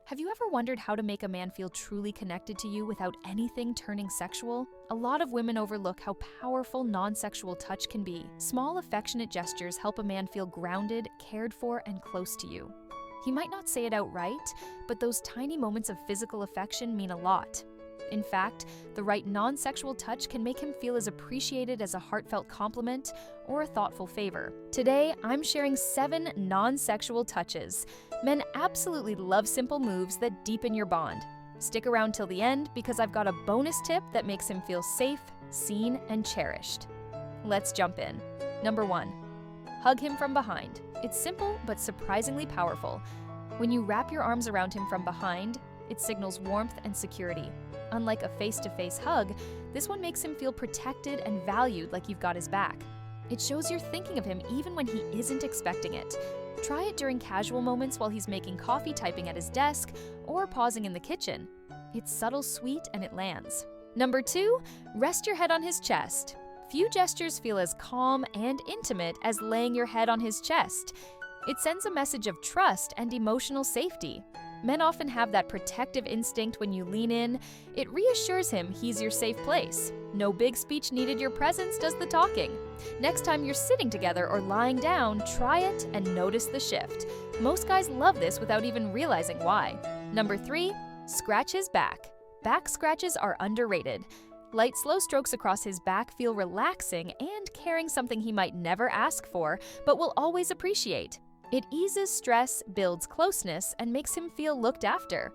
Have you ever wondered how to make a man feel truly connected to you without anything turning sexual? A lot of women overlook how powerful non-sexual touch can be. Small, affectionate gestures help a man feel grounded, cared for, and close to you. He might not say it outright, but those tiny moments of physical affection mean a lot. In fact, the right non-sexual touch can make him feel as appreciated as a heartfelt compliment or a thoughtful favor. Today, I'm sharing 7 non-sexual touches. Men absolutely love simple moves that deepen your bond. Stick around till the end because I've got a bonus tip that makes him feel safe, seen, and cherished. Let's jump in. Number 1. Hug him from behind. It's simple but surprisingly powerful. When you wrap your arms around him from behind, it signals warmth and security. Unlike a face-to-face hug, this one makes him feel protected and valued, like you've got his back. It shows you're thinking of him even when he isn't expecting it. Try it during casual moments while he's making coffee, typing at his desk, or pausing in the kitchen. It's subtle, sweet, and it lands. Number 2, rest your head on his chest. Few gestures feel as calm and intimate as laying your head on his chest. It sends a message of trust and emotional safety. Men often have that protective instinct when you lean in. It reassures him he's your safe place. No big speech needed, your presence does the talking. Next time you're sitting together or lying down, try it and notice the shift. Most guys love this without even realizing why. Number 3, scratch his back. Back scratches are underrated. Light, slow strokes across his back feel relaxing and carrying something he might never ask for, but will always appreciate. It eases stress, builds closeness, and makes him feel looked after.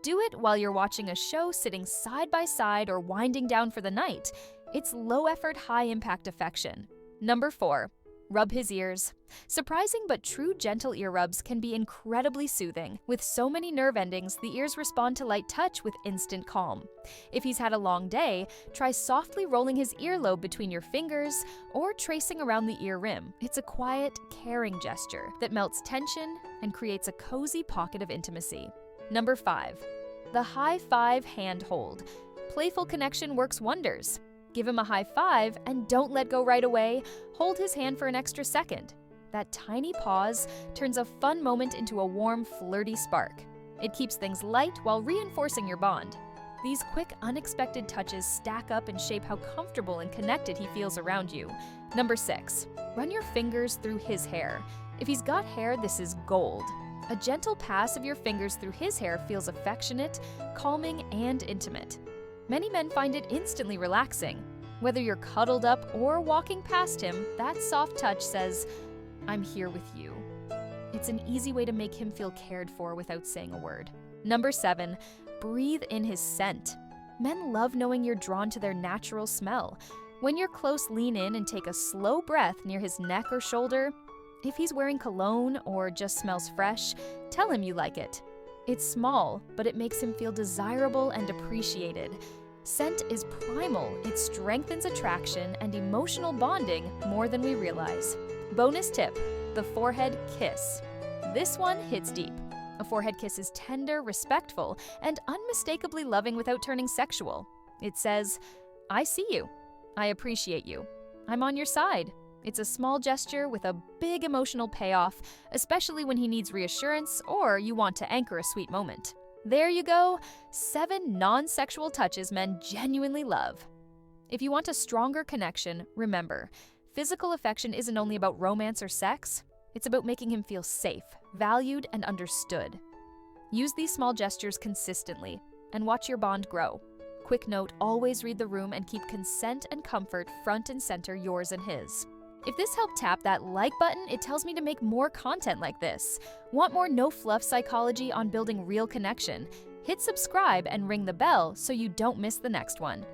Do it while you're watching a show, sitting side by side, or winding down for the night. It's low-effort, high-impact affection. Number 4, rub his ears. Surprising but true gentle ear rubs can be incredibly soothing. With so many nerve endings, the ears respond to light touch with instant calm. If he's had a long day, try softly rolling his earlobe between your fingers or tracing around the ear rim. It's a quiet, caring gesture that melts tension and creates a cozy pocket of intimacy. Number 5, the high five hand hold. Playful connection works wonders. Give him a high five and don't let go right away. Hold his hand for an extra second. That tiny pause turns a fun moment into a warm, flirty spark. It keeps things light while reinforcing your bond. These quick, unexpected touches stack up and shape how comfortable and connected he feels around you. Number 6, run your fingers through his hair. If he's got hair, this is gold. A gentle pass of your fingers through his hair feels affectionate, calming, and intimate. Many men find it instantly relaxing. Whether you're cuddled up or walking past him, that soft touch says, "I'm here with you." It's an easy way to make him feel cared for without saying a word. Number 7, breathe in his scent. Men love knowing you're drawn to their natural smell. When you're close, lean in and take a slow breath near his neck or shoulder. If he's wearing cologne or just smells fresh, tell him you like it. It's small, but it makes him feel desirable and appreciated. Scent is primal. It strengthens attraction and emotional bonding more than we realize. Bonus tip, the forehead kiss. This one hits deep. A forehead kiss is tender, respectful, and unmistakably loving without turning sexual. It says, "I see you. I appreciate you. I'm on your side." It's a small gesture with a big emotional payoff, especially when he needs reassurance or you want to anchor a sweet moment. There you go, 7 non-sexual touches men genuinely love. If you want a stronger connection, remember, physical affection isn't only about romance or sex, it's about making him feel safe, valued, and understood. Use these small gestures consistently and watch your bond grow. Quick note, always read the room and keep consent and comfort front and center, yours and his. If this helped, tap that like button. It tells me to make more content like this. Want more no-fluff psychology on building real connection? Hit subscribe and ring the bell so you don't miss the next one.